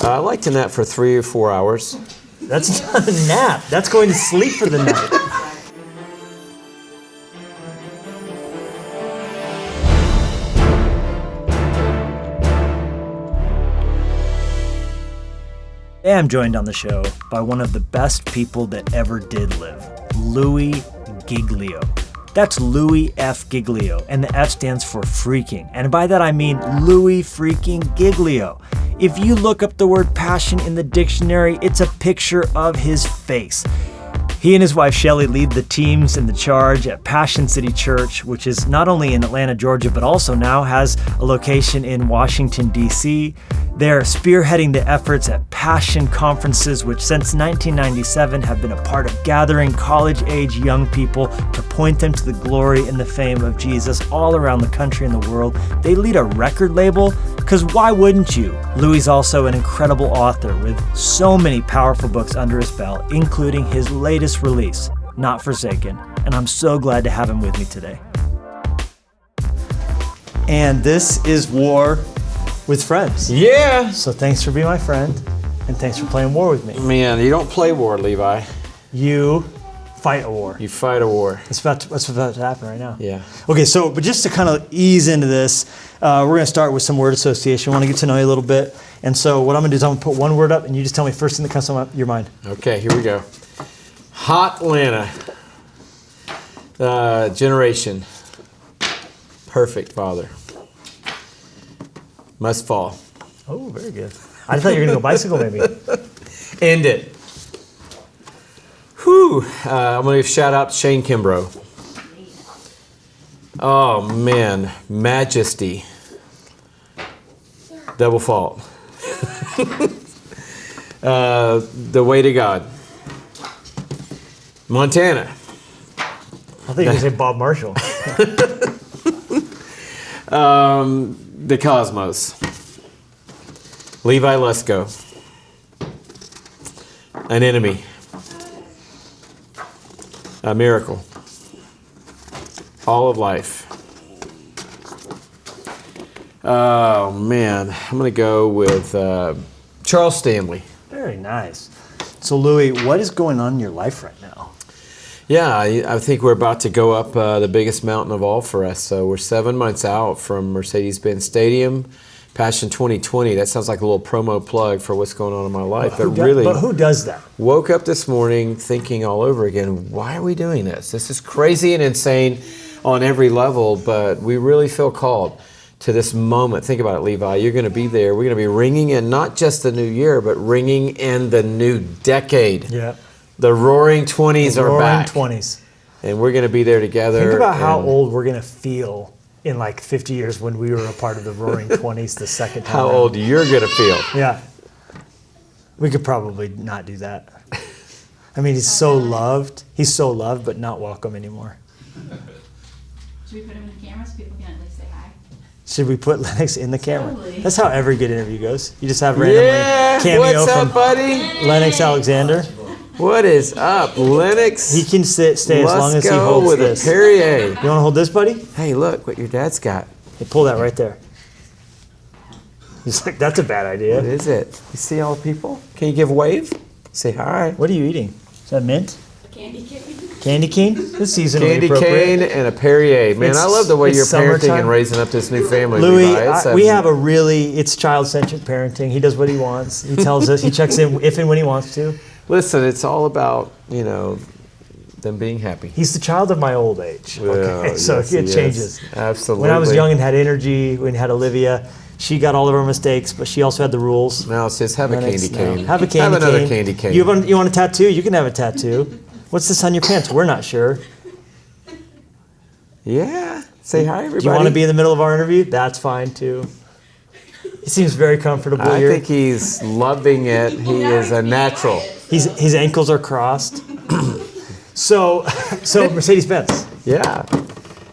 I like to nap for 3 or 4 hours. That's not a nap. That's going to sleep for the night. Today I'm joined on the show by one of the best people that ever did live, Louie Giglio. That's Louie F. Giglio, and the F stands for freaking. And by that I mean Louie freaking Giglio. If you look up the word passion in the dictionary, it's a picture of his face. He and his wife Shelly lead the teams in the charge at Passion City Church, which is not only in Atlanta, Georgia, but also now has a location in Washington, D.C. They're spearheading the efforts at Passion conferences, which since 1997 have been a part of gathering college-age young people to point them to the glory and the fame of Jesus all around the country and the world. They lead a record label, because why wouldn't you? Louie's also an incredible author with so many powerful books under his belt, including his latest release, Not Forsaken, and I'm so glad to have him with me today. And this is War with Friends. Yeah. So thanks for being my friend, and thanks for playing war with me. Man, you don't play war, Levi. You fight a war. You fight a war. That's what's about to happen right now. Yeah. Okay, so but just to kind of ease into this, we're going to start with some word association. I want to get to know you a little bit. And so what I'm going to do is I'm going to put one word up, and you just tell me first thing that comes to your mind. Okay, here we go. Hot Atlanta. Generation. Perfect father. Must fall. Oh, very good. I thought you were going to go bicycle maybe. End it. Whew. I'm going to give a shout out to Shane Kimbrough. Oh, man. Majesty. Double fault. The way to God. Montana. I thought you were going to say Bob Marshall. The Cosmos. Levi Lusko. An enemy. A miracle. All of life. Oh, man. I'm going to go with Charles Stanley. Very nice. So, Louie, what is going on in your life right now? Yeah, I think we're about to go up the biggest mountain of all for us. So we're 7 months out from Mercedes-Benz Stadium, Passion 2020. That sounds like a little promo plug for what's going on in my life. But who does that? Woke up this morning thinking all over again, why are we doing this? This is crazy and insane on every level, but we really feel called to this moment. Think about it, Levi. You're going to be there. We're going to be ringing in not just the new year, but ringing in the new decade. Yeah. The Roaring 20s are back. Roaring 20s. And we're going to be there together. Think about how old we're going to feel in like 50 years when we were a part of the Roaring 20s the second time. How old you're going to feel. Yeah. We could probably not do that. I mean, he's so loved. He's so loved, but not welcome anymore. Should we put him in the camera so people can at least say hi? Should we put Lennox in the camera? Totally. That's how every good interview goes. You just have randomly cameo what's up, from buddy? Lennox Alexander. What is up, Lennox? He can stay as long as he holds with this. a Perrier. You want to hold this, buddy? Hey, look what your dad's got. Hey, pull that right there. He's like, that's a bad idea. What is it? You see all the people? Can you give a wave? Say hi. What are you eating? Is that mint? Candy cane. Candy cane? This seasonally Candy appropriate. cane and a Perrier. Man, I love the way you're parenting summertime. and raising up this new family, Louie, Levi. we have it's child-centric parenting. He does what he wants. He tells us, he checks in if and when he wants to. Listen, it's all about, them being happy. He's the child of my old age. Okay, so yes, it changes. Absolutely. When I was young and had energy, when I had Olivia, she got all of her mistakes, but she also had the rules. Now it says have a candy cane. Have a candy cane. Have another candy cane. You want a tattoo? You can have a tattoo. What's this on your pants? We're not sure. Yeah. Say hi, everybody. Do you want to be in the middle of our interview? That's fine too. He seems very comfortable I here. think he's loving it. He is a natural. His ankles are crossed. So Mercedes-Benz. Yeah.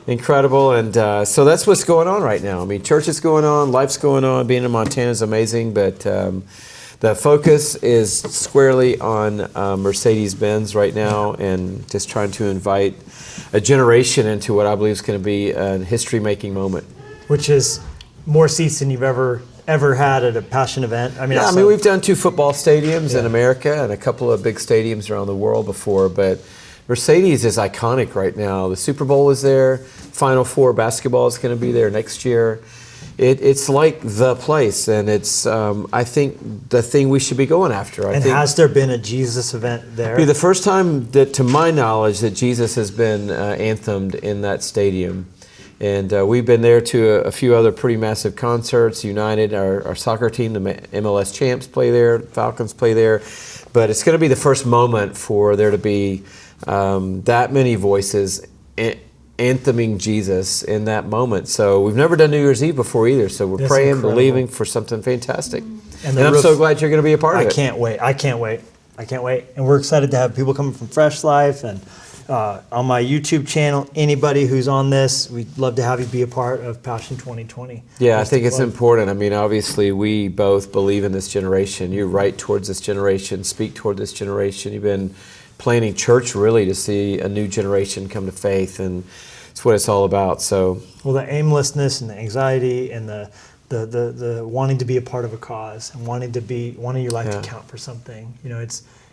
Incredible. And so that's what's going on right now. I mean, church is going on, life's going on. Being in Montana is amazing, but the focus is squarely on Mercedes-Benz right now and just trying to invite a generation into what I believe is going to be a history-making moment. Which is more seats than you've ever ever had at a Passion event? I mean, Yeah, I mean, we've done 2 football stadiums in America and a couple of big stadiums around the world before, but Mercedes is iconic right now. The Super Bowl is there. Final Four basketball is going to be there next year. It's like the place, and it's, I think, the thing we should be going after. And has there been a Jesus event there? It'll be the first time that, to my knowledge, that Jesus has been anthemed in that stadium. And we've been there to a few other pretty massive concerts. United, our soccer team, the MLS champs play there, Falcons play there. But it's going to be the first moment for there to be that many voices antheming Jesus in that moment. So we've never done New Year's Eve before either. So we're praying, incredible, believing for something fantastic. And I'm so glad you're going to be a part of it. I can't wait. And we're excited to have people coming from Fresh Life and on my YouTube channel, anybody who's on this, we'd love to have you be a part of Passion 2020. Yeah, I think it's important. I mean, obviously, we both believe in this generation. You write towards this generation, speak toward this generation. You've been planning church really to see a new generation come to faith, and it's what it's all about. So, well, the aimlessness and the anxiety and the wanting to be a part of a cause and wanting your life to count for something,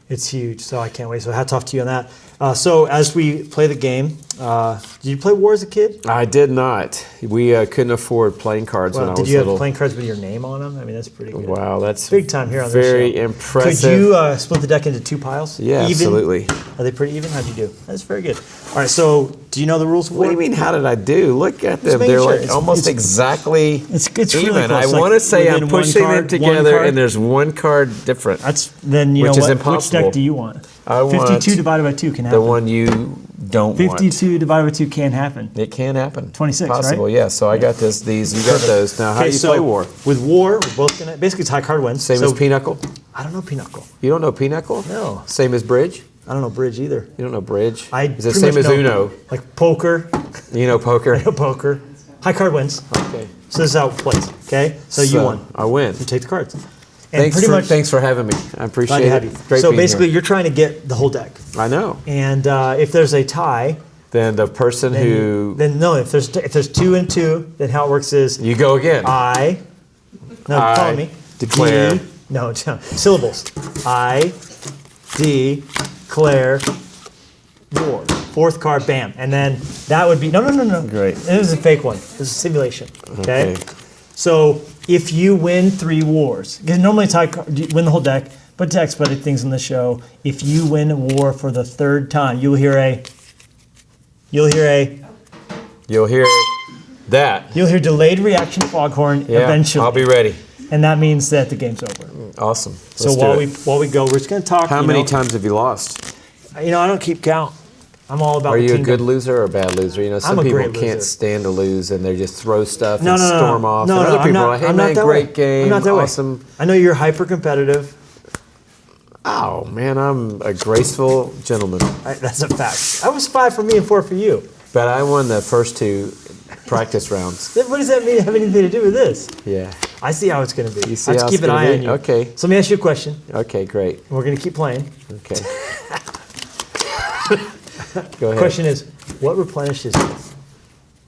it's huge. So I can't wait. So hats off to you on that. So as we play the game, did you play War as a kid? I did not. We couldn't afford playing cards when I was little. Did you have playing cards with your name on them? I mean, that's pretty good. Wow, that's big time here on this show. Very impressive. Could you split the deck into 2 piles? Yeah, even? Absolutely. Are they pretty even? How'd you do? That's very good. All right, so do you know the rules of War? What do you mean, how did I do? Look at them. They're like almost exactly it's even. Really close. I want to say I'm pushing them together and there's 1 card different. Which is impossible. Which deck do you want? I want 52 divided by 2 can happen. The one you don't 52 want. 52 divided by 2 can happen. It can happen. 26, possible, right? Yeah. So I got these, you got those. Now, how do you play War? With War, we're both going to, basically it's high card wins. Same as Pinochle? I don't know Pinochle. You don't know Pinochle? No. Same as Bridge? I don't know Bridge either. You don't know Bridge? Is it same as Uno? Like poker. You know poker? I know poker. High card wins. Okay. So this is how it plays, okay? So you won. I win. You take the cards. Thanks for having me. I appreciate it. Great so basically, you're trying to get the whole deck. I know. And if there's a tie, then the person if there's 2 and 2, then how it works is you go again. Follow me. Declare. Syllables. I declare war. 4th card, bam, and then that would be no. Great. This is a fake one. This is a simulation. Okay. So if you win 3 wars, because normally you win the whole deck, but to expedite things in the show, if you win a war for the 3rd time, you'll hear delayed reaction foghorn eventually. I'll be ready. And that means that the game's over. Awesome. So while we go, we're just going to talk. How many times have you lost? I don't keep count. I'm all about. Are you a good loser or a bad loser? Some people can't stand to lose and they just throw stuff and storm off. No, other people are like, I'm not that great way. game, I'm not that awesome. Way. I know you're hyper competitive. Oh man, I'm a graceful gentleman. That's a fact. That was 5 for me and 4 for you. But I won the first 2 practice rounds. What does that mean? Have anything to do with this? Yeah. I see how it's going to be. You see Let's keep an eye on you. Okay. So let me ask you a question. Okay, great. And we're going to keep playing. Okay. Go ahead. Question is, what replenishes you?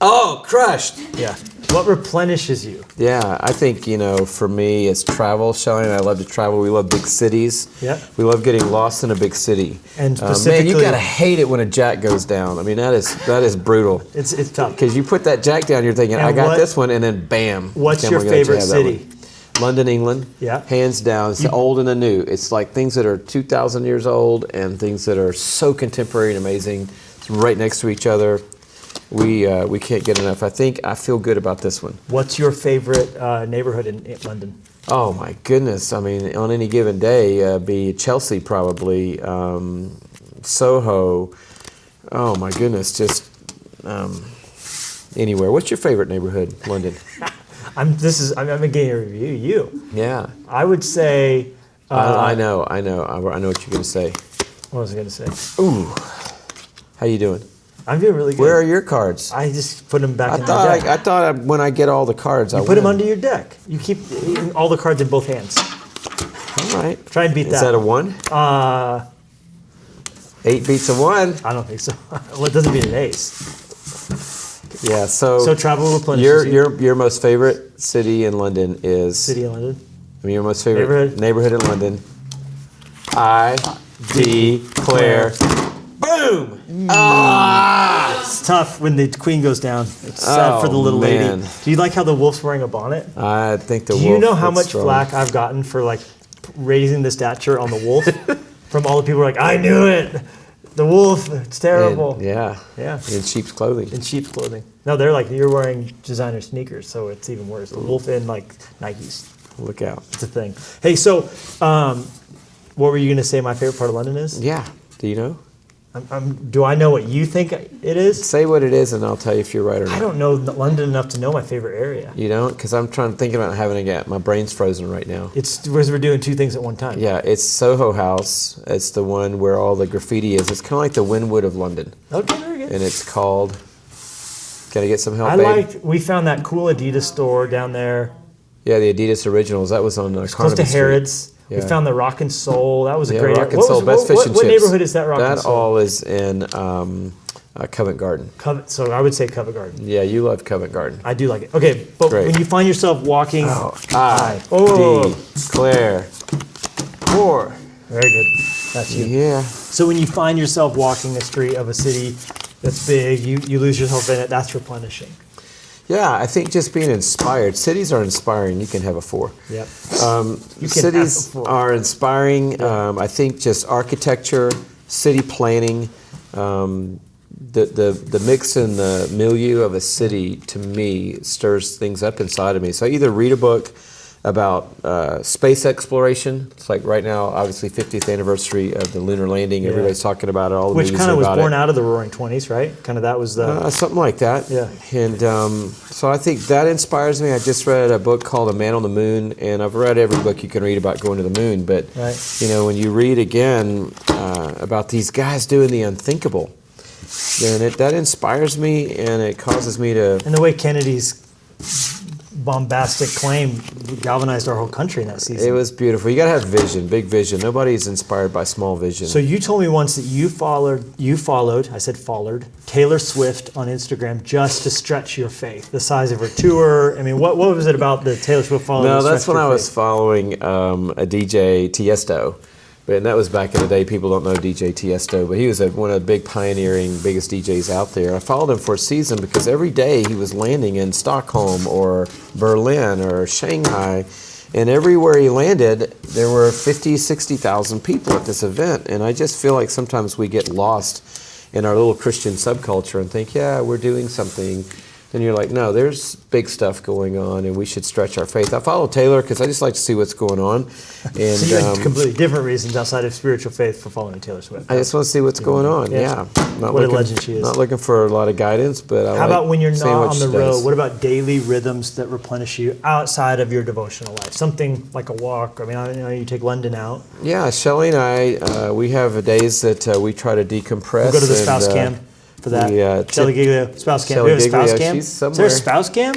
Oh, crushed. Yeah. What replenishes you? Yeah, I think, for me, it's travel, Shelley, and I love to travel. We love big cities. Yeah. We love getting lost in a big city. And specifically, man, you gotta hate it when a jack goes down. I mean, that is brutal. It's tough. Because you put that jack down, you're thinking, I got this one, and then bam. What's your favorite city? London, England. Yeah. Hands down. It's the old and the new. It's like things that are 2,000 years old and things that are so contemporary and amazing. It's right next to each other. We can't get enough. I feel good about this one. What's your favorite neighborhood in London? Oh my goodness! I mean, on any given day, be Chelsea probably, Soho. Oh my goodness! Just anywhere. What's your favorite neighborhood, London? I'm getting a review. You. Yeah. I would say. I know what you're gonna say. What was I gonna say? Ooh. How you doing? I'm doing really good. Where are your cards? I just put them back in the deck. I thought when I get all the cards, I put them under your deck. You keep all the cards in both hands. All right. Try and beat that. Is that a 1? 8 beats a 1. I don't think so. Well, it doesn't beat an ace. Yeah. So travel replenishes your most favorite city in London is City of London. I mean, your most favorite neighborhood in London. I declare. Boom! It's tough when the queen goes down. It's sad for the little man. lady. Do you like how the wolf's wearing a bonnet? I think the wolf. Do you know how looks much strong. flack I've gotten for like raising the stature on the wolf? From all the people who are like, I knew it. The wolf, it's terrible. Yeah. In sheep's clothing. In sheep's clothing. No, they're like, you're wearing designer sneakers, so it's even worse. The wolf in like Nikes. Look out. It's a thing. Hey, so what were you going to say my favorite part of London is? Yeah. Do you know? Do I know what you think it is? Say what it is, and I'll tell you if you're right or not. I don't know London enough to know my favorite area. You don't? Because I'm thinking about having it yet. My brain's frozen right now. It's because we're doing two things at one time. Yeah, it's Soho House. It's the one where all the graffiti is. It's kind of like the Wynwood of London. Okay, very good. And it's called... Can I get some help, babe? We found that cool Adidas store down there. Yeah, the Adidas Originals. That was on Close to Carnaby Street. Harrods. Yeah. We found the Rock and Soul. That was a great Rock and Soul, best fish and chips. What neighborhood is that Rock and Soul? That all is in Covent Garden. So I would say Covent Garden. Yeah, you love Covent Garden. I do like it. Okay, but Great. when you find yourself walking... I declare. 4. Very good. That's you. Yeah. So when you find yourself walking the street of a city that's big, you lose yourself in it, that's replenishing. Yeah, I think just being inspired. Cities are inspiring. You can have a 4. Yep. Cities are inspiring. I think just architecture, city planning, the mix and the milieu of a city, to me, stirs things up inside of me. So I either read a book about space exploration. It's like right now, obviously 50th anniversary of the lunar landing. Everybody's talking about it. All the Which movies kind of was about born it. out of the Roaring '20s, right? Kind of that was the... Something like that. Yeah. And so I think that inspires me. I just read a book called A Man on the Moon, and I've read every book you can read about going to the moon. But, you know, when you read again about these guys doing the unthinkable, then that inspires me, and it causes me to... And the way Kennedy's bombastic claim galvanized our whole country in that season. It was beautiful. You got to have vision, big vision. Nobody's inspired by small vision. So you told me once that you followed, I said followed, Taylor Swift on Instagram just to stretch your faith, the size of her tour. I mean, what was it about the Taylor Swift following? No, that's when I was following a DJ Tiesto. And that was back in the day. People don't know DJ Tiesto, but he was one of the big pioneering, biggest DJs out there. I followed him for a season because every day he was landing in Stockholm or Berlin or Shanghai. And everywhere he landed, there were 50, 60,000 people at this event. And I just feel like sometimes we get lost in our little Christian subculture and think, yeah, we're doing something. And you're like, no, there's big stuff going on, and we should stretch our faith. I follow Taylor because I just like to see what's going on. And so you had completely different reasons outside of spiritual faith for following Taylor Swift. I just want to see what's going on. Yeah. What a legend she is. Not looking for a lot of guidance, but how about when you're not on the road? What about daily rhythms that replenish you outside of your devotional life? Something like a walk. I mean, I know you take London out. Yeah, Shelley and I, we have days that we try to decompress. We'll go to the spouse cam. For that, Shelley Giglio, spouse cam. Do we have a spouse cam? She's somewhere. Is there a spouse cam?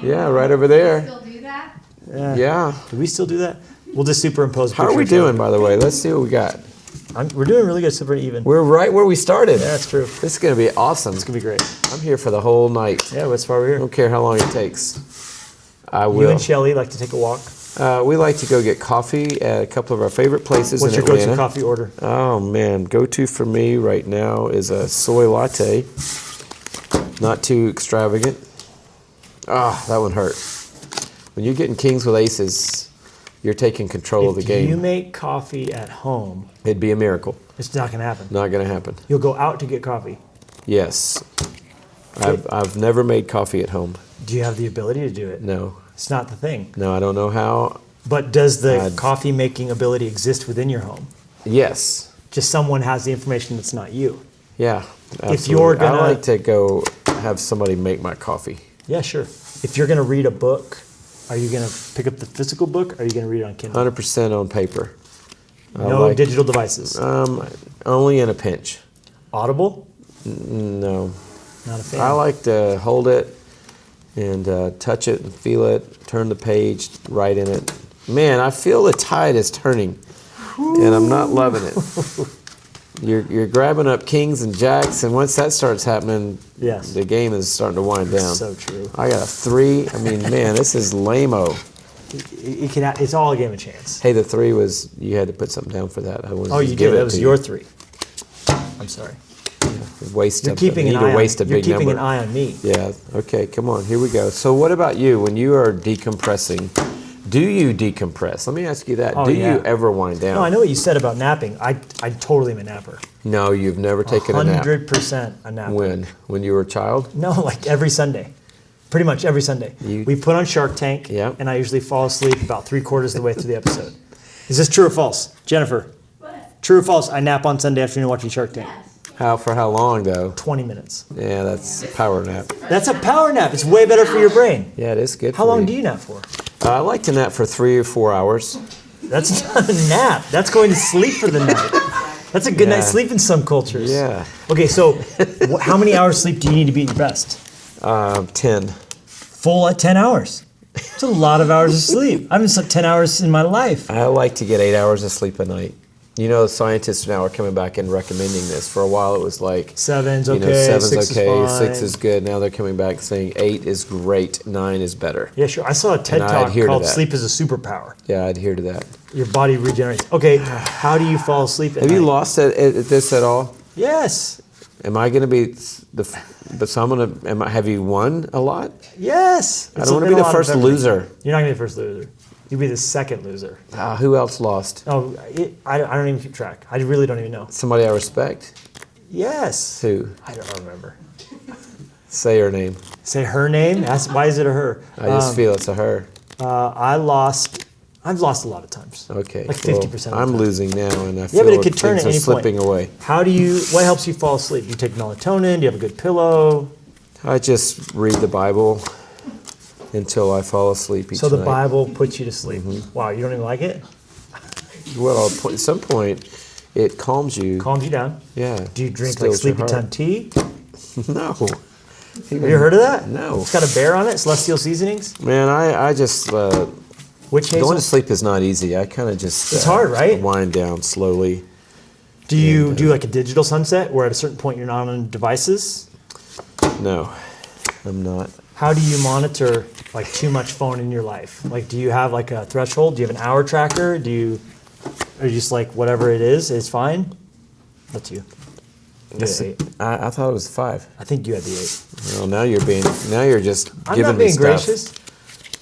Yeah, right over there. Still do that? Yeah. Do we still do that? We'll just superimpose. How are we doing, by the way? Let's see what we got. We're doing really good, super even. We're right where we started. Yeah, that's true. This is going to be awesome. It's going to be great. I'm here for the whole night. Yeah, that's why we're I here. don't care how long it takes. I will. You and Shelley like to take a walk. We like to go get coffee at a couple of our favorite places What's in your Atlanta. go-to coffee order? Oh, man. Go-to for me right now is a soy latte. Not too extravagant. That one hurt. When you're getting kings with aces, you're taking control of the game. If you make coffee at home, it'd be a miracle. It's not going to happen. Not going to happen. You'll go out to get coffee. Yes. I've never made coffee at home. Do you have the ability to do it? No. It's not the thing. No, I don't know how. But does the coffee making ability exist within your home? Yes. Just someone has the information that's not you. Yeah. Absolutely. If you're gonna, I like to go have somebody make my coffee. Yeah, sure. If you're gonna read a book, are you gonna pick up the physical book? Or are you gonna read it on Kindle? 100% on paper. No digital devices. Only in a pinch. Audible? No. Not a fan. I like to hold it and touch it and feel it, turn the page, write in it. Man, I feel the tide is turning, and I'm not loving it. You're grabbing up kings and jacks, and once that starts happening, Yes. the game is starting to wind down. So true. I got a 3. I mean, man, this is lame-o. It's all a game of chance. Hey, the 3 was, you had to put something down for that. I wanted Oh, to you give did. it That was to your you. 3. I'm sorry. Waste You're of- keeping you an need to eye waste on. a You're big keeping number. an eye on me. Yeah, okay, come on, here we go. So what about you? When you are decompressing, do you decompress? Let me ask you that. Oh, Do yeah. you ever wind down? No, I know what you said about napping. I totally am a napper. No, you've never taken a nap. 100% a napper. When? When you were a child? No, like every Sunday. Pretty much every Sunday. We put on Shark Tank, Yeah. and I usually fall asleep about 3/4 of the way through the episode. Is this true or false? Jennifer, What? true or false? I nap on Sunday afternoon watching Shark Tank. Yes. For how long though? 20 minutes. Yeah, that's a power nap. That's a power nap. It's way better for your brain. Yeah, it is good. How long do you nap for? I like to nap for 3 or 4 hours. That's not a nap. That's going to sleep for the night. That's a good Yeah. night's sleep in some cultures. Yeah. Okay, so how many hours sleep do you need to be at your best? 10. Full at 10 hours. It's a lot of hours of sleep. I haven't slept 10 hours in my life. I like to get 8 hours of sleep a night. You know, scientists now are coming back and recommending this. For a while, it was like 7's you okay, know, 7's 6 okay, is fine. 6 is good. Now they're coming back saying 8 is great, 9 is better. Yeah, sure. I saw a TED And I talk adhere to called that. "Sleep is a Superpower." Yeah, I adhere to that. Your body regenerates. Okay, how do you fall asleep at Have night? you lost at this at all? Yes, Am I going to be but so I'm going to? Have you won a lot? yes. I don't want to be the first loser. You're not gonna be the first loser. You'll be the second loser. Who else lost? Oh, I don't even keep track. I really don't even know. Somebody I respect. Yes. Who? I don't remember. Say her name. Say her name. Why is it a her? I just feel it's a her. I've lost a lot of times. Okay. Like well, 50% of the I'm time. losing now, and I Yeah, feel but it could turn things at are any slipping point. away. What helps you fall asleep? Do you take melatonin? Do you have a good pillow? I just read the Bible until I fall asleep each So the night. Bible puts you to sleep. Mm-hmm. Wow, you don't even like it? Well, at some point, it calms you. Calms you down. Yeah. Do you drink like Stills your sleepy time heart. tea? No. Have you heard of that? No. It's got a bear on it, Celestial Seasonings. Man, I just Witch hazel. going to sleep is not easy. I kind of just It's hard, right? wind down slowly. Do you do like a digital sunset where at a certain point you're not on devices? No, I'm not. How do you monitor like too much phone in your life? Like, do you have like a threshold? Do you have an hour tracker? Or you just like whatever it is fine? That's you. You had 8. I thought it was 5. I think you had the 8. Well, now you're just I'm giving not me being stuff. gracious.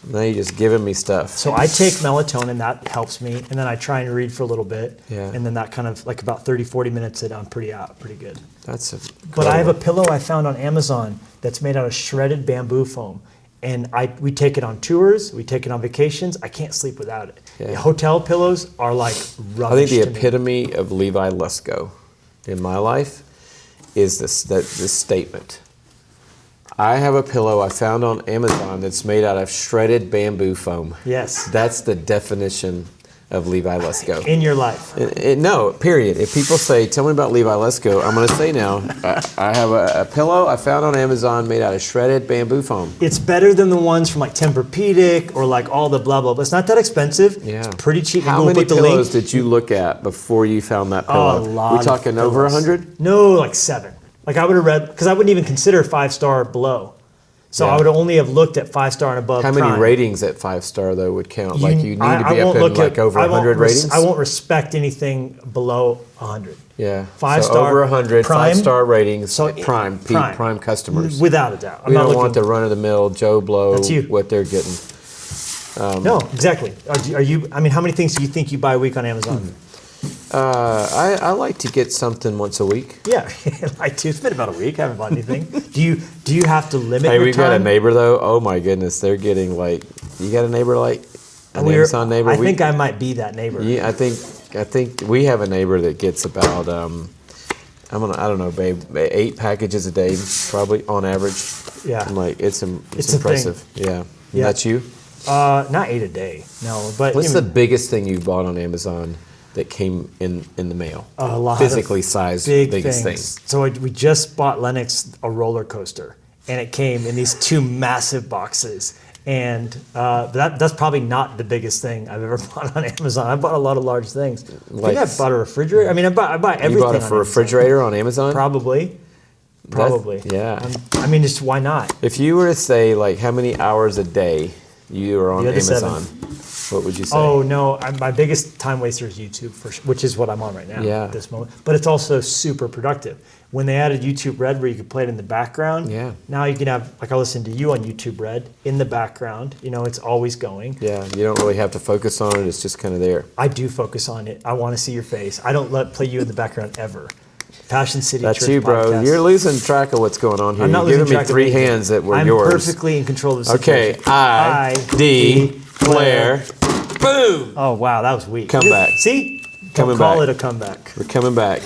Now you're just giving me stuff. So I take melatonin, that helps me, and then I try and read for a little bit. Yeah. And then that kind of like about 30, 40 minutes in, I'm pretty good. That's But I have a pillow I found on Amazon that's made out of shredded bamboo foam. And we take it on tours, we take it on vacations. I can't sleep without it. Yeah. Hotel pillows are like I rubbish. think the to me. epitome of Levi Lusko in my life is this statement. I have a pillow I found on Amazon that's made out of shredded bamboo foam. Yes. That's the definition of Levi Lusko. In your life. No, period. If people say, tell me about Levi Lusko, I'm going to say now, I have a pillow I found on Amazon made out of shredded bamboo foam. It's better than the ones from like Tempur-Pedic or like all the blah, blah, blah. It's not that expensive. Yeah. It's pretty cheap. How We'll many put the pillows link. did you look at before you found that pillow? A lot. We talking of over pillows. 100? No, like 7. Like I would have read, because I wouldn't even consider 5-star below. So Yeah. I would only have looked at 5-star and above. How many Prime. ratings at 5-star though would count? Like you need to I be up won't in look like at- over I won't 100 ratings? I won't respect anything below 100. Yeah. 5-star, So over 100, Prime. 5-star ratings, So prime customers. Without a doubt. I'm We not don't want looking. the run-of-the-mill Joe Blow, That's you. what they're getting. No, exactly. Are you? I mean, how many things do you think you buy a week on Amazon? I like to get something once a week. Yeah, like too. It's been about a week. I haven't bought anything. Do you have to limit Hey, your we've got a time? neighbor though. Oh my goodness, they're getting like, you got a neighbor like an We're- Amazon neighbor? I think I might be that neighbor. Yeah, I think we have a neighbor that gets about I don't know, babe, 8 packages a day probably on average. Yeah. I'm like it's It's a thing. impressive. Yeah. Yeah. That's you. Not 8 a day. No, but What's you the know, biggest thing you bought on Amazon that came in the mail? a lot Physically of sized big biggest things. thing. So we just bought Lennox a roller coaster, and it came in these 2 massive boxes. And that's probably not the biggest thing I've ever bought on Amazon. I bought a lot of large things. I think I bought a refrigerator. I mean, I buy everything. You bought it on for a refrigerator on Amazon? Probably. Yeah. I mean, just why not? If you were to say, like, how many hours a day you are on The other Amazon, 7. what would you say? Oh, no. My biggest time waster is YouTube, which is what I'm on right now at this moment. But it's also super productive. When they added YouTube Red, where you could play it in the background, now you can have, like, I listen to you on YouTube Red in the background. You know, it's always going. Yeah, you don't really have to focus on it. It's just kind of there. I do focus on it. I want to see your face. I don't play you in the background ever. Passion City That's Church you, bro. Podcast. You're losing track of what's going on here. I'm not You're losing giving me track of 3 anything. hands that were I'm yours. perfectly in control of the situation. Okay, I declare. Boom! Oh, wow, that was weak. Come back. See? Coming Don't call back. it a comeback. We're coming back.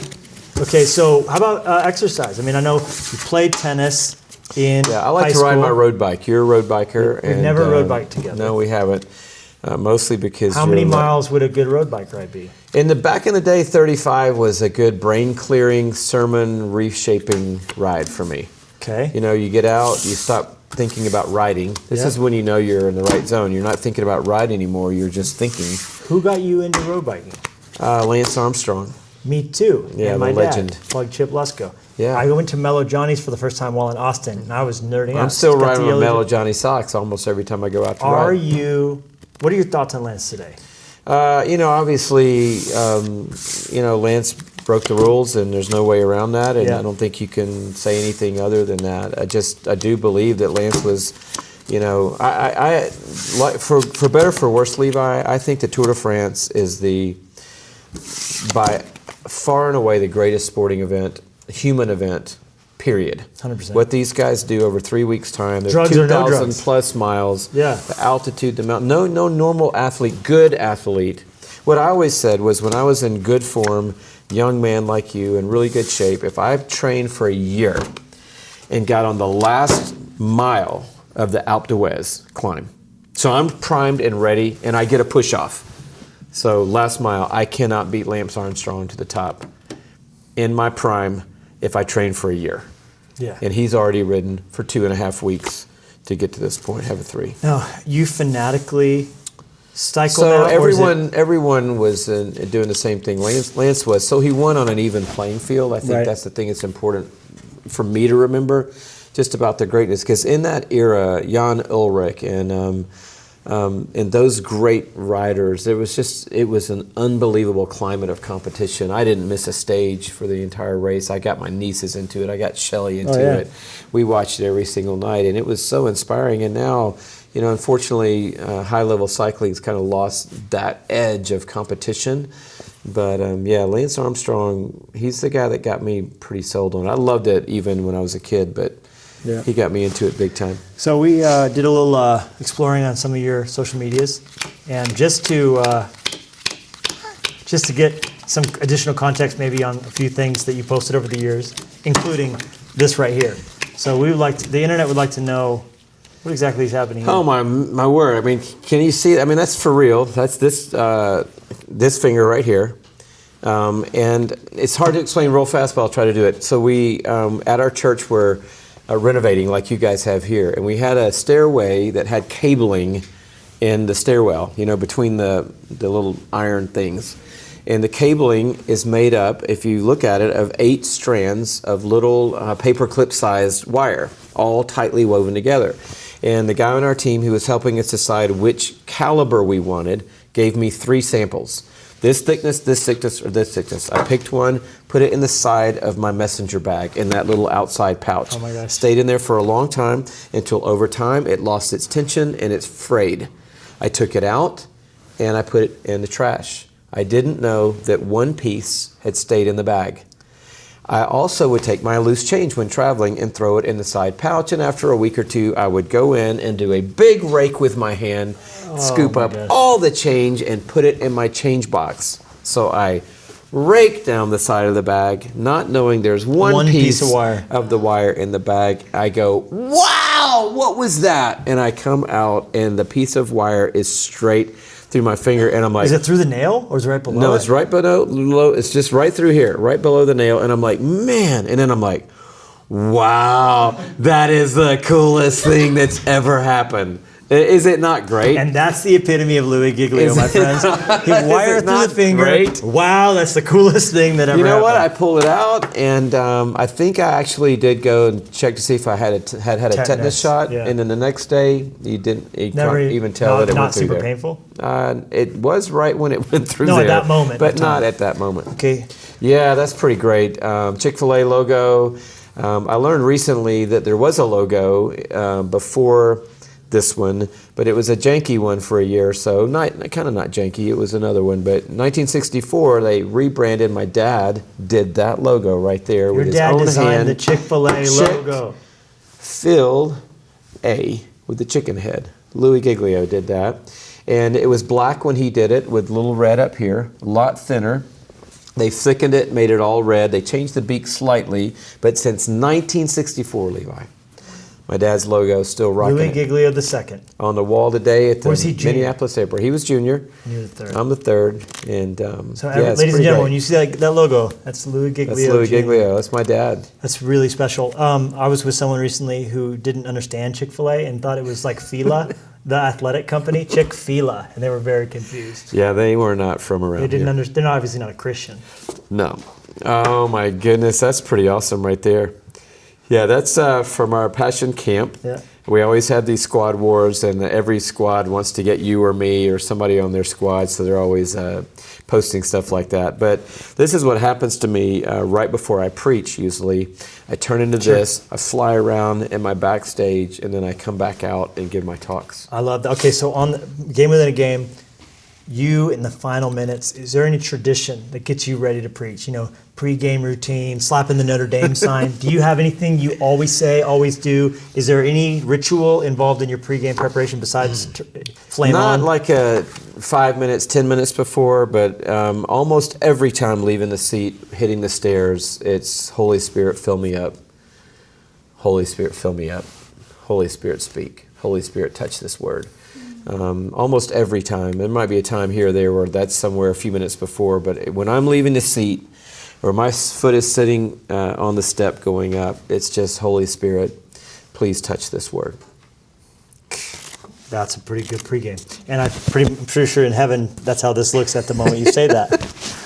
Okay, so how about exercise? I mean, I know you played tennis in I like high to ride school. my road bike. You're a road biker. We've never road biked together. No, we haven't. Mostly because How many miles would a good road bike ride be? Back in the day, 35 was a good brain-clearing, sermon reshaping ride for me. Okay. You know, you get out, you stop thinking about riding. This is when you know you're in the right zone. You're not thinking about riding anymore. You're just thinking. Who got you into road biking? Lance Armstrong. Me too. Yeah, and my the legend. dad, Plug Chip Lusko. Yeah. I went to Mellow Johnny's for the first time while in Austin, and I was nerding out. I'm still Got riding the with yellow Mellow Johnny socks almost every time I go out to ride. What are your thoughts on Lance today? Obviously, Lance broke the rules, and there's no way around that. And I don't think you can say anything other than that. I do believe that Lance was, for better or for worse, Levi. I think the Tour de France is by far and away the greatest sporting event, human event. Period. 100%. What these guys do over 3 weeks' time, they're Drugs or no 2,000 drugs. plus miles, Yeah. the altitude, the mountain. No normal athlete, good athlete. What I always said was when I was in good form, young man like you, in really good shape, if I trained for a year and got on the last mile of the Alpe d'Huez climb, so I'm primed and ready, and I get a push-off. So last mile, I cannot beat Lance Armstrong to the top in my prime if I train for a year. Yeah. And he's already ridden for 2.5 weeks to get to this point, have a 3. Now, you fanatically cycled So out? everyone was doing the same thing. Lance was. So he won on an even playing field. I think that's the thing that's important for me to remember just about the greatness. Because in that era, Jan Ullrich and those great riders, it was an unbelievable climate of competition. I didn't miss a stage for the entire race. I got my nieces into it. I got Shelly into it. We watched it every single night, and it was so inspiring. And now, unfortunately, high-level cycling's kind of lost that edge of competition. But Lance Armstrong, he's the guy that got me pretty sold on it. I loved it even when I was a kid, but he got me into it big time. So we did a little exploring on some of your social medias, and just to get some additional context, maybe on a few things that you posted over the years, including this right here. So the internet would like to know what exactly is happening here. Oh my word! I mean, can you see? I mean, that's for real. That's this finger right here. And it's hard to explain real fast, but I'll try to do it. So we at our church we're renovating like you guys have here, and we had a stairway that had cabling in the stairwell, between the little iron things. And the cabling is made up, if you look at it, of 8 strands of little paperclip-sized wire, all tightly woven together. And the guy on our team who was helping us decide which caliber we wanted gave me 3 samples. This thickness, or this thickness. I picked one, put it in the side of my messenger bag in that little outside pouch. Oh my gosh. Stayed in there for a long time until over time it lost its tension and it's frayed. I took it out and I put it in the trash. I didn't know that one piece had stayed in the bag. I also would take my loose change when traveling and throw it in the side pouch, and after a week or 2, I would go in and do a big rake with my hand, scoop up all the change and put it in my change box. So I rake down the side of the bag, not knowing there's one piece of the wire in the bag. I go, wow, what was that? And I come out and the piece of wire is straight through my finger, and I'm like, is it through the nail or is it right below? No, it's right below. It's just right through here, right below the nail. And I'm like, man. And then I'm like, wow, that is the coolest thing that's ever happened. Is it not great? And that's the epitome of Louie Giglio, my friends. He wired through not the finger. great? Wow, that's the coolest thing that ever You know what? I happened. pulled it out, and I think I actually did go and check to see if I had a tetanus shot. yeah. And then the next day, you can't Never even tell that it went through Not super there. painful? It was right when it went through No, there. at that moment But of not time. at that moment. Okay. Yeah, that's pretty great. Chick-fil-A logo. I learned recently that there was a logo before this one, but it was a janky one for a year or so. Kind of not janky, it was another one. But 1964, they rebranded. My dad did that logo right there with his Your own dad designed hand. the Chick-fil-A logo. Chick-fil-A with the chicken head. Louie Giglio did that. And it was black when he did it with little red up here, a lot thinner. They thickened it, made it all red. They changed the beak slightly, but since 1964, Levi, my dad's logo is still rocking Louie it. Giglio II. On the wall today at the Was he junior? Minneapolis Airport. He was junior. And you're the third. I'm the third. And So, yeah, it's ladies and pretty gentlemen, great. when you see that logo, that's Louie Giglio. That's Louie Jr. Giglio. That's my dad. That's really special. I was with someone recently who didn't understand Chick-fil-A and thought it was like Fila, the athletic company, Chick-fila, and they were very confused. Yeah, they were not from around They didn't here. understand. They're obviously not a Christian. No. Oh my goodness, that's pretty awesome right there. Yeah, that's from our Passion Camp. Yeah. We always have these squad wars, and every squad wants to get you or me or somebody on their squad, so they're always posting stuff like that. But this is what happens to me right before I preach, usually. I turn into this, I fly around in my backstage, and then I come back out and give my talks. I love that. Okay, so on the Game Within a Game, you in the final minutes, is there any tradition that gets you ready to preach? You know, pre-game routine, slapping the Notre Dame sign. Do you have anything you always say, always do? Is there any ritual involved in your pre-game preparation besides flame Not on? like 5 minutes, 10 minutes before, but almost every time leaving the seat, hitting the stairs, it's Holy Spirit, fill me up. Holy Spirit, fill me up. Holy Spirit, speak. Holy Spirit, touch this word. Almost every time. There might be a time here or there where that's somewhere a few minutes before, but when I'm leaving the seat or my foot is sitting on the step going up, it's just Holy Spirit, please touch this word. That's a pretty good pregame. And I'm pretty sure in heaven, that's how this looks at the moment you say that.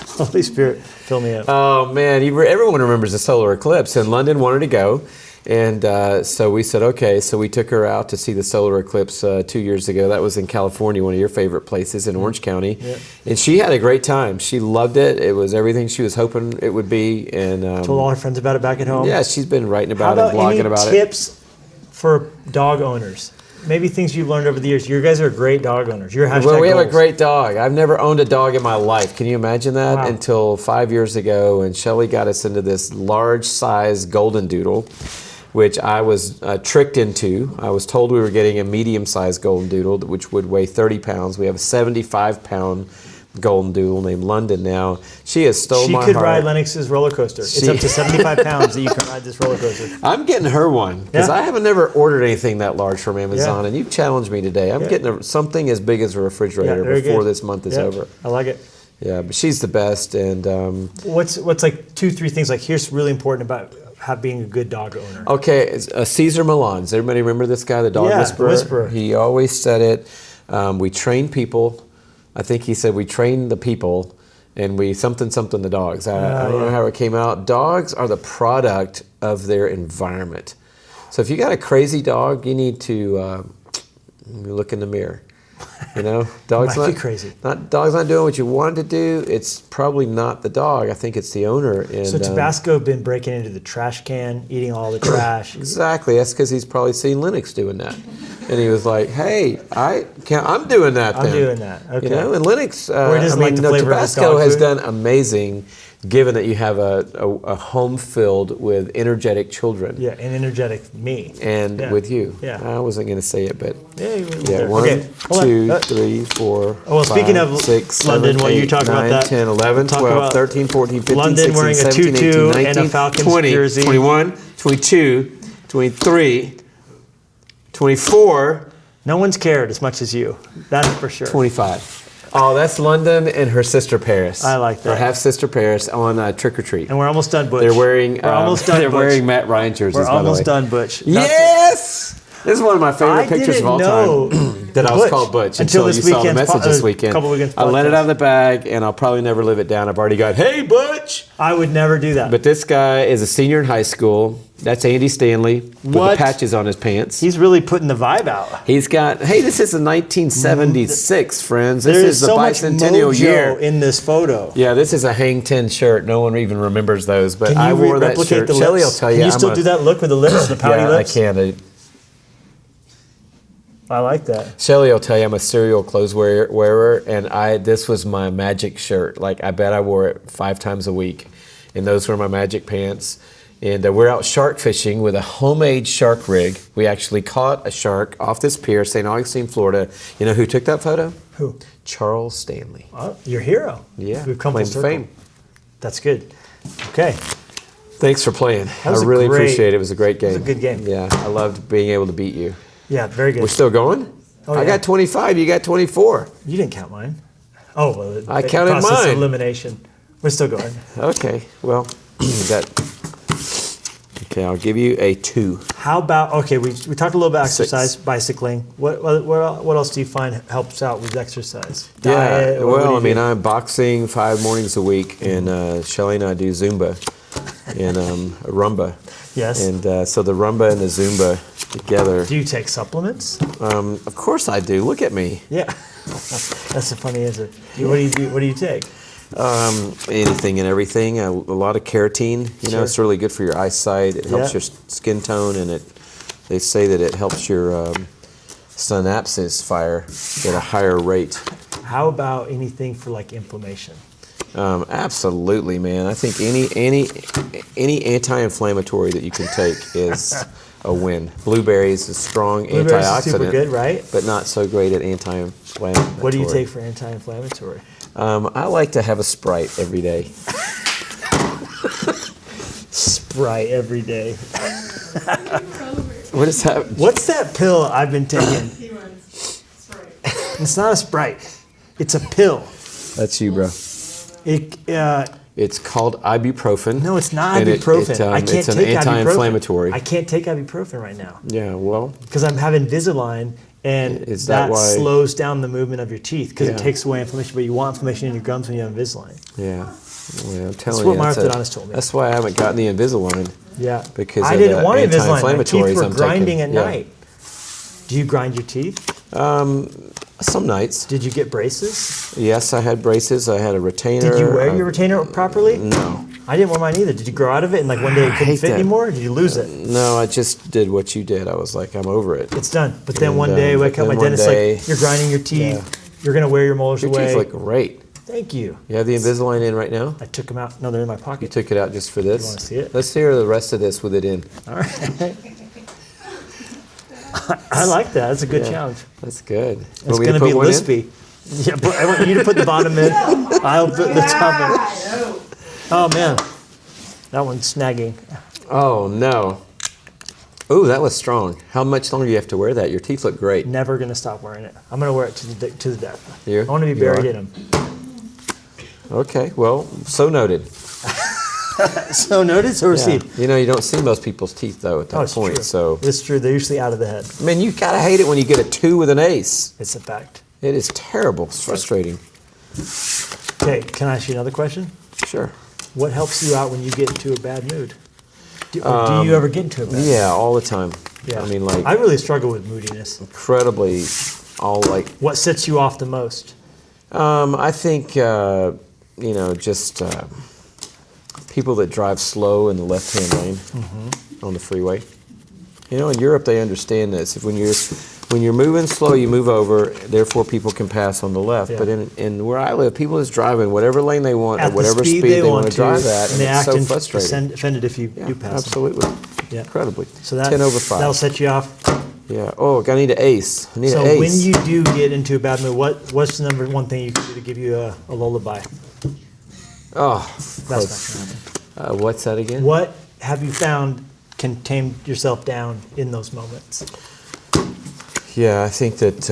Holy Spirit, fill me up. Oh man, everyone remembers the solar eclipse, and London wanted to go. And so we said, okay. So we took her out to see the solar eclipse 2 years ago. That was in California, one of your favorite places in Orange County. Yeah. And she had a great time. She loved it. It was everything she was hoping it would be. And Told all her friends about it back at home. yeah, she's been writing How about about it, blogging any about it. tips for dog owners? Maybe things you've learned over the years. You guys are great dog owners. Your hashtag Well, we have a goals. great dog. I've never owned a dog in my life. Can you imagine that? Wow. Until 5 years ago, and Shelly got us into this large-size golden doodle, which I was tricked into. I was told we were getting a medium-sized golden doodle, which would weigh 30 pounds. We have a 75-pound golden doodle named London now. She has stole She my could heart. ride Lennox's roller coaster. It's She- up to 75 pounds that you can ride this roller coaster. I'm getting her one because Yeah. I haven't never ordered anything that large from Amazon, Yeah. and you've challenged me today. I'm Yeah. getting something as big as a refrigerator very before good. this month is Yeah, over. I like it. Yeah, but she's the best, and What's like 2-3 things like here's really important about being a good dog owner. okay, it's, Caesar Milan. Does everybody remember this guy, the dog Yeah, the whisperer? whisperer. He always said it. We train people. I think he said we train the people, and we something the dogs. I don't know how it came out. Dogs are the product of their environment. So if you got a crazy dog, you need to look in the mirror. You know, dogs Might be not crazy. Dogs not doing what you want it to do. It's probably not the dog. I think it's the owner. And, So Tabasco been breaking into the trash can, eating all the trash. exactly. That's because he's probably seen Lennox doing that, and he was like, "Hey, I'm doing that. I'm then." doing that. Okay. You know, and Lennox. Or he doesn't like the flavor of his Tabasco dog has food. done amazing, given that you have a home filled with energetic children. Yeah, and energetic me. And Yeah. with you. Yeah. I wasn't going to say it, but Yeah, you were yeah, there. 1, Okay, hold on. 2, 3, 4, well, speaking 5, of 6, London, 7, while you 8, talk about 9, that, 10, 11, talk 12, about 13, 14, 15, London 16, wearing a 17, 18, tutu 19, and a Falcons 20, jersey. 21, 22, 23, 24, No one's cared as much as you. That's for sure. 25. Oh, that's London and her sister Paris. I like that. Her half sister Paris on Trick or Treat. And we're almost done, Butch. They're wearing. We're almost done, They're Butch. wearing Matt Ryan jerseys. We're by the almost way. done, Butch. Yes, this is one of my favorite I pictures didn't of all know time. that I was Butch. called Butch Until until this you saw the weekend's message this weekend. couple weekends I let it podcast. out of the bag, and I'll probably never live it down. I've already got, hey, Butch! I would never do that. But this guy is a senior in high school. That's Andy Stanley with the What? patches on his pants. He's really putting the vibe out. He's got, hey, this is a 1976, friends. This There is the so much bicentennial mojo year. in this photo. Yeah, this is a hang 10 shirt. No one even remembers those, but Can I you wore that replicate shirt. the Shelly will lips? tell you. Can you I'm still a- do that look with the lips, the pouty Yeah, lips? I can. I like that. Shelly will tell you I'm a serial clothes wearer, and this was my magic shirt. Like, I bet I wore it 5 times a week, and those were my magic pants. And we're out shark fishing with a homemade shark rig. We actually caught a shark off this pier, St. Augustine, Florida. You know who took that photo? Who? Charles Stanley. Oh, your hero. Yeah, We've come full claim to circle. fame. That's good. Okay. Thanks for playing. I was a really great- appreciate it. It was a great game. was a good game. Yeah, I loved being able to beat you. Yeah, very good. We're still going? Oh, I yeah. got 25, you got 24. You didn't count mine. Oh, well, I counted process of mine. elimination. We're still going. Okay, well, that. Okay, I'll give you a 2. How about, okay, we talked a little about 6. exercise, bicycling. What else do you find helps out with exercise? Yeah, Diet, or what do well, you I mean, do? I'm boxing 5 mornings a week, and Shelly and I do Zumba and Rumba. Yes. And so the Rumba and the Zumba together. Do you take supplements? Of course I do. Look at me. Yeah. That's a funny answer. What do you do? What do you take? Anything and everything. A lot of keratin. You know, Sure. it's really good for your eyesight. It helps Yeah. your skin tone, and they say that it helps your synapses fire at a higher rate. How about anything for like inflammation? Absolutely, man. I think any anti-inflammatory that you can take is a win. Blueberries is strong Blueberries antioxidant, is super good, right? but not so great at anti-inflammatory. What do you take for anti-inflammatory? I like to have a Sprite every day. Sprite every day. What is that? What's that pill I've been taking? He runs Sprite. It's not a Sprite. It's a pill. That's you, bro. It's called ibuprofen. no, it's not and ibuprofen. I can't it's an take anti-inflammatory. ibuprofen. I can't take ibuprofen right now Yeah, well, because I'm having Invisalign, and Is that why- slows down the movement of your teeth because Yeah. it takes away inflammation. But you want inflammation in your gums when you have Invisalign. yeah. Well, I'm telling what you, my that's orthodontist told me. That's why I haven't gotten the Invisalign. Yeah, Because I of didn't the want Invisalign. My anti-inflammatories teeth were I'm grinding taking. at Yeah. night. Do you grind your teeth? Some nights. Did you get braces? Yes, I had braces. I had a retainer. Did you wear your retainer properly? No. I didn't wear mine either. Did you grow out of it and like one day it couldn't hate fit that. anymore? Or did you lose it? No, I just did what you did. I was like, I'm over it. It's done. But then And, one day, but wake up, my then one dentist day- like, you're grinding your teeth. Yeah. You're gonna wear your molars Your away. teeth look great. Thank you. You have the Invisalign in right now? I took them out. No, they're in my You pocket. took it out just for this? wanna see it? Let's hear the rest of this with it in. All right. I like that. That's a good Yeah. challenge. That's good. It's Want me to gonna put be one in? lispy. Yeah, but I want you to put the bottom in. I'll put the top in. Oh man, that one's snagging. Oh, no. Ooh, that was strong. How much longer do you have to wear that? Your teeth look great. Never gonna stop wearing it. I'm gonna wear it to the death. You? I want to be You buried are? in them. Okay, well, so noted. So notice or Yeah. received? You know, you don't see most people's teeth, though, at that Oh, it's point. true. So, It's true. They're usually out of the head. man, you gotta hate it when you get a 2 with an ace. It's a fact. It is terrible. It's frustrating. Okay, can I ask you another question? Sure. What helps you out when you get into a bad mood? Do you ever get into a bad mood? Yeah, all the time. Yeah. I mean, like, I really struggle with moodiness. incredibly, all like, What sets you off the most? I think, you know, just people that drive slow in the left-hand lane on the freeway. You know, in Europe, they understand this. If when you're moving slow, you move over. Therefore, people can pass on the left. Yeah. But in where I live, people is driving whatever lane they want At at whatever the speed speed they want to drive at, and and they it's act so frustrating. offended if you Yeah, pass them. absolutely. Yeah. Incredibly. So that 10 over 5. that'll set you off. Yeah. Oh, I need an ace. I need So an ace. when you do get into a bad mood, what's the number one thing you can do to give you a lullaby? Oh, That's close. not gonna happen. What's that again? What have you found can tame yourself down in those moments? Yeah, I think that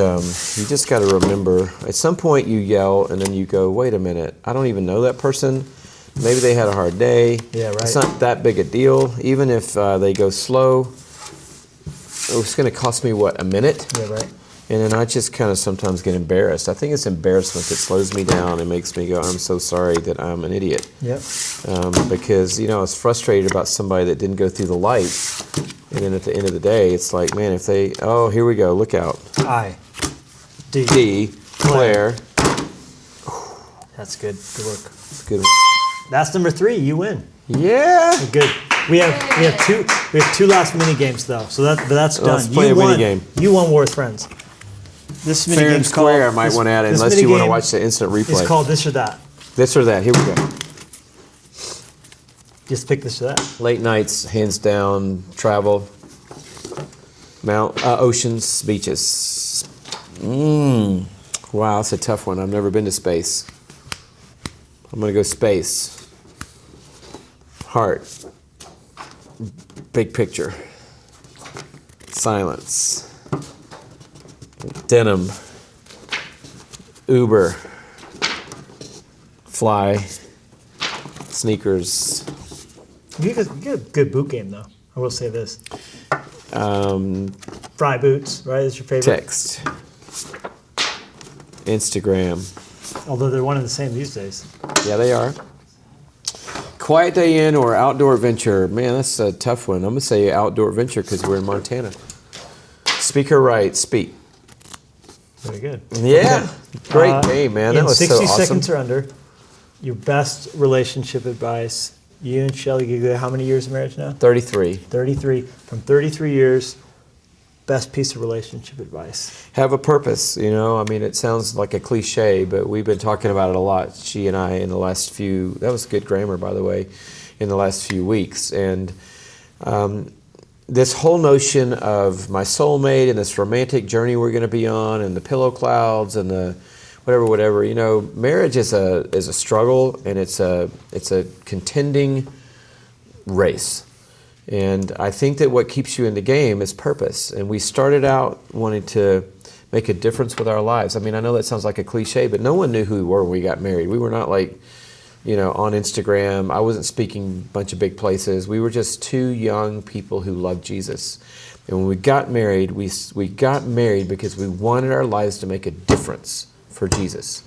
you just got to remember, at some point you yell and then you go, wait a minute, I don't even know that person. Maybe they had a hard day. Yeah, right. It's not that big a deal. Even if they go slow, it's going to cost me, what, a minute? Yeah, right. And then I just kind of sometimes get embarrassed. I think it's embarrassment that slows me down and makes me go, I'm so sorry that I'm an idiot. Yep. Because, I was frustrated about somebody that didn't go through the light. And then at the end of the day, it's like, man, if they, oh, here we go, look out. I. D. Claire. That's good. Good work. It's good. That's number 3. You win. Yeah. Good. We have two last mini games though, so that's done. Let's play a mini game. You won War with Friends. This mini Fair game and square, I might want to add it, unless you want to watch the instant replay. It's called This or That. This or that. Here we go. Just pick this or that. Late nights, hands down, travel, oceans, beaches. Wow, that's a tough one. I've never been to space. I'm going to go space. Heart. Big picture. Silence. Denim. Uber. Fly. Sneakers. You get a good boot game though. I will say this. Fry boots, right? Is your favorite? Text. Instagram. Although they're one and the same these days. Yeah, they are. Quiet day in or outdoor adventure? Man, that's a tough one. I'm going to say outdoor adventure because we're in Montana. Speaker right, speak. Very good. Yeah. Great game, man. That was so awesome. In 60 seconds or under, your best relationship advice. You and Shelly Giglio, how many years of marriage now? 33. 33. From 33 years, best piece of relationship advice. Have a purpose, it sounds like a cliche, but we've been talking about it a lot, she and I, in the last few, that was good grammar, by the way, in the last few weeks. And this whole notion of my soulmate and this romantic journey we're going to be on and the pillow clouds and the whatever, marriage is a struggle, and it's a contending race. And I think that what keeps you in the game is purpose. And we started out wanting to make a difference with our lives. I know that sounds like a cliche, but no one knew who we were when we got married. We were not like, on Instagram. I wasn't speaking a bunch of big places. We were just two young people who loved Jesus. And when we got married, we got married because we wanted our lives to make a difference for Jesus.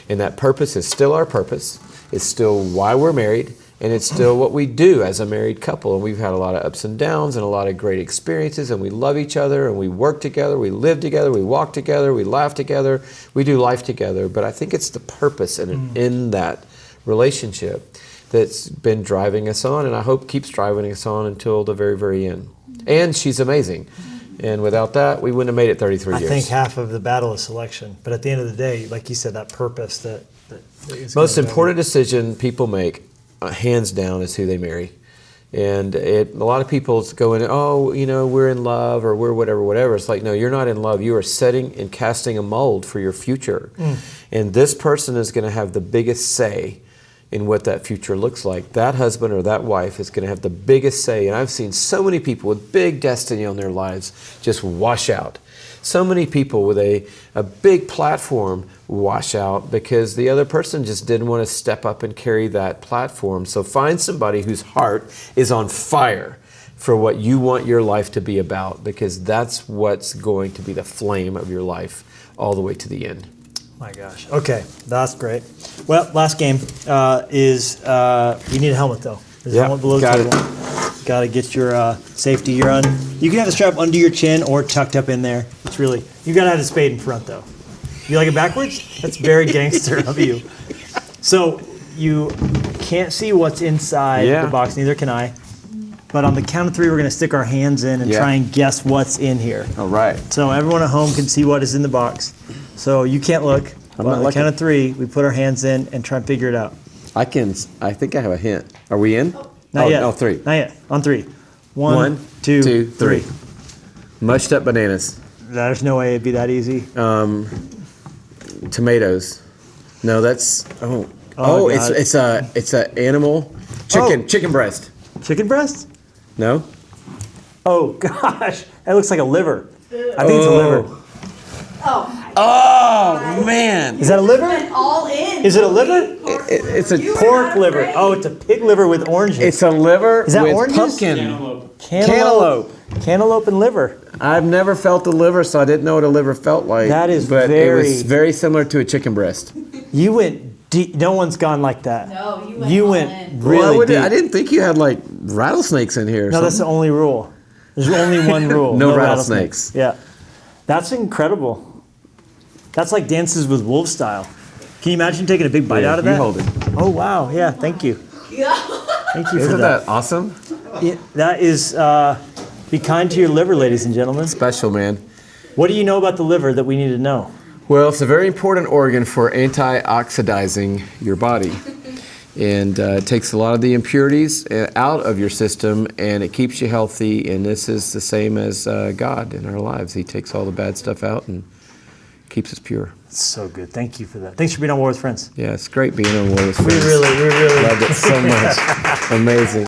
And that purpose is still our purpose. It's still why we're married. And it's still what we do as a married couple. And we've had a lot of ups and downs and a lot of great experiences. And we love each other. And we work together. We live together. We walk together. We laugh together. We do life together. But I think it's the purpose in that relationship that's been driving us on. And I hope keeps driving us on until the very, very end. And she's amazing. And without that, we wouldn't have made it 33 years. I think half of the battle is selection. But at the end of the day, like you said, that purpose that is most important decision people make, hands down, is who they marry. And a lot of people go in, we're in love or we're whatever. It's like, no, you're not in love. You are setting and casting a mold for your future. And this person is going to have the biggest say in what that future looks like. That husband or that wife is going to have the biggest say. And I've seen so many people with big destiny on their lives just wash out. So many people with a big platform wash out because the other person just didn't want to step up and carry that platform. So find somebody whose heart is on fire for what you want your life to be about, because that's what's going to be the flame of your life all the way to the end. My gosh. Okay, that's great. Well, last game is you need a helmet though. There's a helmet below the table. Got to get your safety. You can have the strap under your chin or tucked up in there. It's really, you got to have the spade in front though. You like it backwards? That's very gangster of you. So you can't see what's inside the box. Neither can I. But on the count of 3, we're going to stick our hands in and try and guess what's in here. All right. So everyone at home can see what is in the box. So you can't look. But on the count of 3, we put our hands in and try and figure it out. I think I have a hint. Are we in? Not yet. No, 3. Not yet. On 3. 1, 2, 3. Mushed up bananas. There's no way it'd be that easy. Tomatoes. No, that's it's a animal. Chicken breast. Chicken breast? No. Oh gosh, that looks like a liver. I think it's a liver. Oh, man. Is that a liver? Went all in. Is it a liver? It's a Pork liver. Oh, it's a pig liver with oranges. It's a liver Is that with oranges? pumpkin. Cantaloupe. Cantaloupe and liver. I've never felt a liver, so I didn't know what a liver felt like. That is but it was very- very similar to a chicken breast. You went deep. No one's gone like that. No, you went You all went in. really Well, deep. I didn't think you had like rattlesnakes in here. Or No, that's the something. only rule. There's only one rule. No rattlesnakes. Yeah. That's incredible. That's like Dances with Wolves style. Can you imagine taking a big bite Yeah, out of you that? hold it. Oh, wow. Yeah, thank you. Thank you for Isn't that. that awesome? Yeah, that is, be kind to your liver, ladies and gentlemen. Special, man. What do you know about the liver that we need to know? Well, it's a very important organ for antioxidizing your body. And it takes a lot of the impurities out of your system, and it keeps you healthy. And this is the same as God in our lives. He takes all the bad stuff out and keeps us pure. It's so good. Thank you for that. Thanks for being on War with Friends. Yeah, it's great being on War with We Friends. really Loved it so much. Amazing.